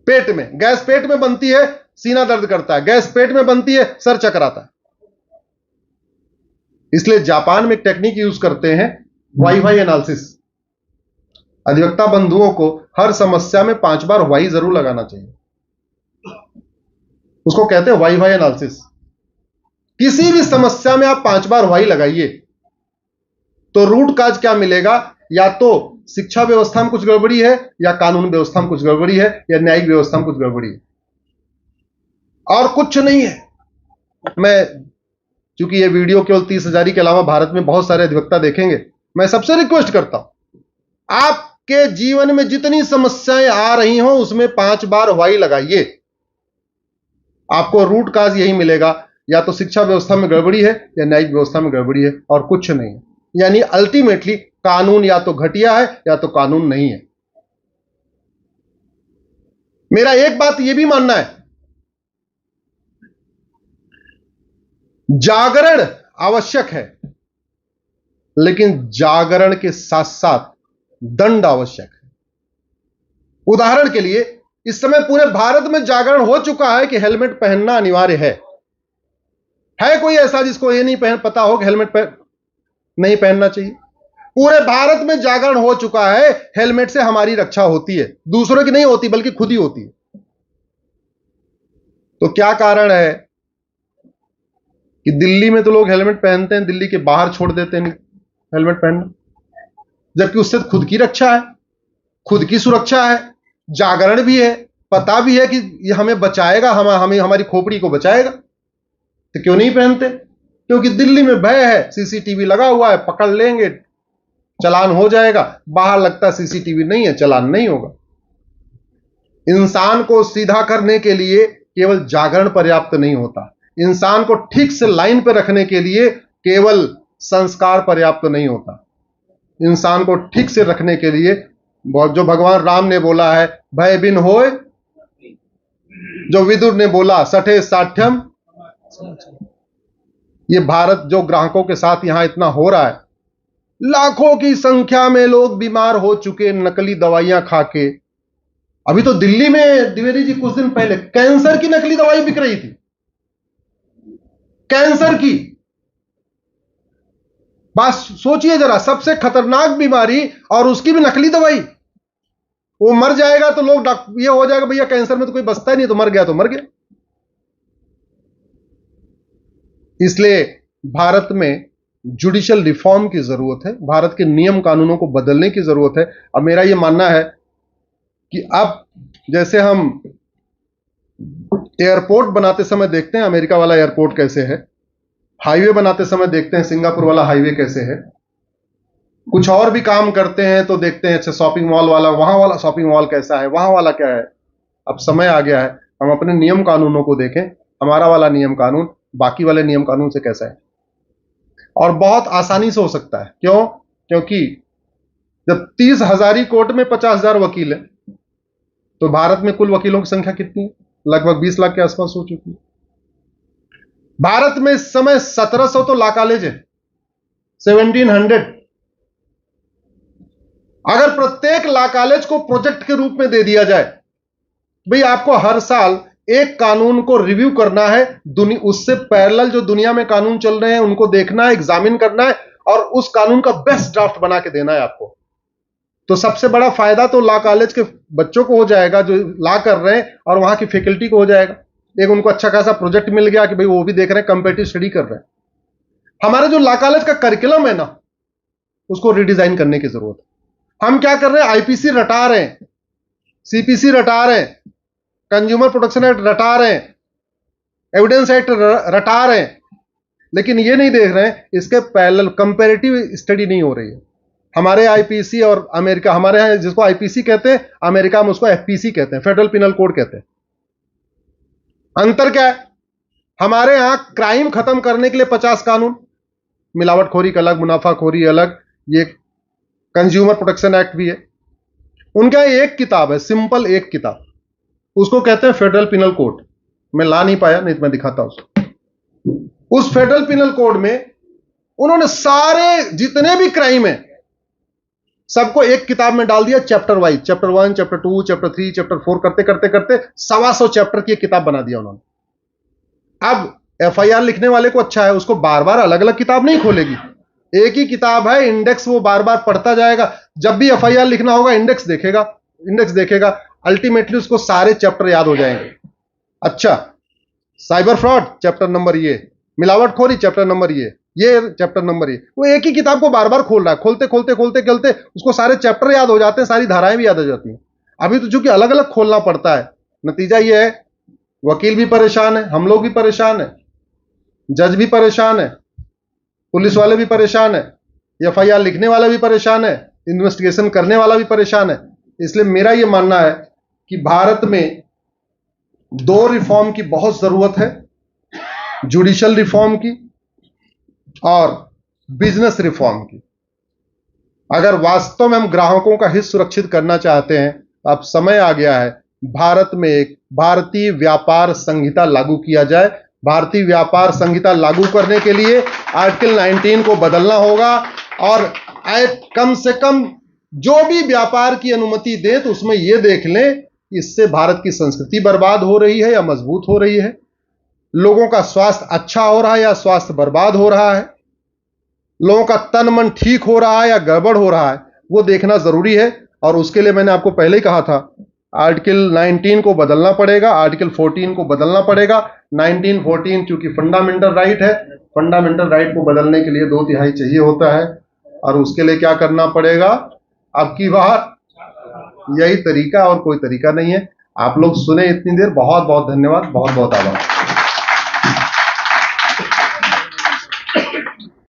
पेट में, गैस पेट में बनती है, सीना दर्द करता है, गैस पेट में बनती है, सर चकराता है। इसलिए जापान में एक टेक्निक यूज करते हैं, वाई एनालिसिस। अधिवक्ता बंधुओं को हर समस्या में 5 बार वाई जरूर लगाना चाहिए। उसको कहते हैं वाई एनालिसिस। किसी भी समस्या में आप 5 बार वाई लगाइए तो रूट काज क्या मिलेगा? या तो शिक्षा व्यवस्था में कुछ गड़बड़ी है, या कानून व्यवस्था में कुछ गड़बड़ी है, या न्यायिक व्यवस्था में कुछ गड़बड़ी है, और कुछ नहीं है। मैं, चूंकि ये वीडियो केवल 30,000 के अलावा भारत में बहुत सारे अधिवक्ता देखेंगे, मैं सबसे रिक्वेस्ट करता हूं, आपके जीवन में जितनी समस्याएं आ रही हों उसमें 5 बार वाई लगाइए। आपको रूट काज यही मिलेगा, या तो शिक्षा व्यवस्था में गड़बड़ी है, या न्यायिक व्यवस्था में गड़बड़ी है, और कुछ नहीं है। यानी अल्टीमेटली कानून या तो घटिया है या तो कानून नहीं है। मेरा एक बात यह भी मानना है, जागरण आवश्यक है, लेकिन जागरण के साथ साथ दंड आवश्यक है। उदाहरण के लिए, इस समय पूरे भारत में जागरण हो चुका है कि हेलमेट पहनना अनिवार्य है। कोई ऐसा जिसको यह नहीं पता हो कि हेलमेट नहीं पहनना चाहिए? पूरे भारत में जागरण हो चुका है, हेलमेट से हमारी रक्षा होती है, दूसरों की नहीं होती बल्कि खुद ही होती है। तो क्या कारण है कि दिल्ली में तो लोग हेलमेट पहनते हैं, दिल्ली के बाहर छोड़ देते हैं हेलमेट पहनना, जबकि उससे खुद की रक्षा है, खुद की सुरक्षा है, जागरण भी है, पता भी है कि ये हमें बचाएगा, हमें हमारी खोपड़ी को बचाएगा, तो क्यों नहीं पहनते? क्योंकि दिल्ली में भय है, सीसीटीवी लगा हुआ है, पकड़ लेंगे, चालान हो जाएगा। बाहर लगता है सीसीटीवी नहीं है, चालान नहीं होगा। इंसान को सीधा करने के लिए केवल जागरण पर्याप्त नहीं होता, इंसान को ठीक से लाइन पर रखने के लिए केवल संस्कार पर्याप्त नहीं होता। इंसान को ठीक से रखने के लिए जो भगवान राम ने बोला है, भय बिन होय, जो विदुर ने बोला सठे साठ्यम, ये भारत जो ग्राहकों के साथ यहां इतना हो रहा है, लाखों की संख्या में लोग बीमार हो चुके नकली दवाइयां खा के। अभी तो दिल्ली में द्विवेदी जी कुछ दिन पहले कैंसर की नकली दवाई बिक रही थी, कैंसर की। बात सोचिए जरा, सबसे खतरनाक बीमारी और उसकी भी नकली दवाई। वो मर जाएगा तो लोग ये हो जाएगा, भैया कैंसर में तो कोई बचता ही नहीं, तो मर गया तो मर गया। इसलिए भारत में जुडिशियल रिफॉर्म की जरूरत है, भारत के नियम कानूनों को बदलने की जरूरत है। अब मेरा यह मानना है कि अब जैसे हम एयरपोर्ट बनाते समय देखते हैं अमेरिका वाला एयरपोर्ट कैसे है, हाईवे बनाते समय देखते हैं सिंगापुर वाला हाईवे कैसे है, कुछ और भी काम करते हैं तो देखते हैं अच्छा शॉपिंग मॉल वाला, वहां वाला शॉपिंग मॉल कैसा है, वहां वाला क्या है। अब समय आ गया है हम अपने नियम कानूनों को देखें, हमारा वाला नियम कानून बाकी वाले नियम कानून से कैसा है। और बहुत आसानी से हो सकता है। क्यों? क्योंकि जब 30,000 कोर्ट में 50,000 वकील है, तो भारत में कुल वकीलों की संख्या कितनी है? लगभग 20 लाख के आसपास हो चुकी है। भारत में इस समय 1700 तो लॉ कॉलेज है, 1700। अगर प्रत्येक लॉ कॉलेज को प्रोजेक्ट के रूप में दे दिया जाए, भाई आपको हर साल एक कानून को रिव्यू करना है, उससे पैरेलल जो दुनिया में कानून चल रहे हैं उनको देखना है, एग्जामिन करना है, और उस कानून का बेस्ट ड्राफ्ट बना के देना है आपको। तो सबसे बड़ा फायदा तो लॉ कॉलेज के बच्चों को हो जाएगा जो लॉ कर रहे हैं, और वहां की फैकल्टी को हो जाएगा। एक उनको अच्छा खासा प्रोजेक्ट मिल गया कि भाई वो भी देख रहे हैं, कंपेटिटिव स्टडी कर रहे हैं। हमारे जो लॉ कॉलेज का करिकुलम है ना, उसको रिडिजाइन करने की जरूरत है। हम क्या कर रहे हैं? आईपीसी रटा रहे हैं, सीपीसी रटा रहे हैं, कंज्यूमर प्रोटेक्शन एक्ट रटा रहे हैं, एविडेंस एक्ट रटा रहे हैं, लेकिन ये नहीं देख रहे हैं इसके पैरेलल कंपैरेटिव स्टडी नहीं हो रही है। हमारे आईपीसी और अमेरिका, हमारे यहां जिसको आईपीसी कहते हैं, अमेरिका में उसको एफपीसी कहते हैं, फेडरल पिनल कोड कहते हैं। अंतर क्या है? हमारे यहां क्राइम खत्म करने के लिए 50 कानून, मिलावटखोरी का अलग, मुनाफाखोरी अलग, ये कंज्यूमर प्रोटेक्शन एक्ट भी है। उनके यहां एक किताब है, सिंपल एक किताब, उसको कहते हैं फेडरल पिनल कोड। मैं ला नहीं पाया, नहीं तो मैं दिखाता हूं। उस फेडरल पिनल कोड में उन्होंने सारे जितने भी क्राइम है सबको एक किताब में डाल दिया, chapter wise, chapter 1, chapter 2, chapter 3, chapter 4 करते करते करते 125 चैप्टर की एक किताब बना दिया उन्होंने। अब एफआईआर लिखने वाले को अच्छा है, उसको बार बार अलग अलग किताब नहीं खोलेगी, एक ही किताब है, इंडेक्स वो बार बार पढ़ता जाएगा। जब भी एफआईआर लिखना होगा इंडेक्स देखेगा, अल्टीमेटली उसको सारे चैप्टर याद हो जाएंगे। अच्छा, साइबर फ्रॉड चैप्टर नंबर ये, मिलावटखोरी चैप्टर नंबर ये चैप्टर नंबर ये, वो एक ही किताब को बार बार खोल रहा है, खोलते खोलते उसको सारे चैप्टर याद हो जाते हैं, सारी धाराएं भी याद हो जाती हैं। अभी तो चूंकि अलग अलग खोलना पड़ता है, नतीजा ये है वकील भी परेशान है, हम लोग भी परेशान है, जज भी परेशान है, पुलिस वाले भी परेशान है, एफआईआर लिखने वाला भी परेशान है, इन्वेस्टिगेशन करने वाला भी परेशान है। इसलिए मेरा यह मानना है कि भारत में 2 रिफॉर्म की बहुत जरूरत है, जुडिशियल रिफॉर्म की और बिजनेस रिफॉर्म की। अगर वास्तव में हम ग्राहकों का हित सुरक्षित करना चाहते हैं, अब समय आ गया है भारत में एक भारतीय व्यापार संहिता लागू किया जाए। भारतीय व्यापार संहिता लागू करने के लिए आर्टिकल 19 को बदलना होगा और कम से कम जो भी व्यापार की अनुमति दे तो उसमें यह देख लें इससे भारत की संस्कृति बर्बाद हो रही है या मजबूत हो रही है, लोगों का स्वास्थ्य अच्छा हो रहा है या स्वास्थ्य बर्बाद हो रहा है, लोगों का तन मन ठीक हो रहा है या गड़बड़ हो रहा है, वो देखना जरूरी है। और उसके लिए मैंने आपको पहले ही कहा था, आर्टिकल 19 को बदलना पड़ेगा, आर्टिकल 14 को बदलना पड़ेगा। 19, 14 चूंकि फंडामेंटल राइट है, फंडामेंटल राइट को बदलने के लिए 2/3 चाहिए होता है और उसके लिए क्या करना पड़ेगा, अब की बार यही तरीका और कोई तरीका नहीं है। आप लोग सुने इतनी देर, बहुत बहुत धन्यवाद, बहुत बहुत आभार।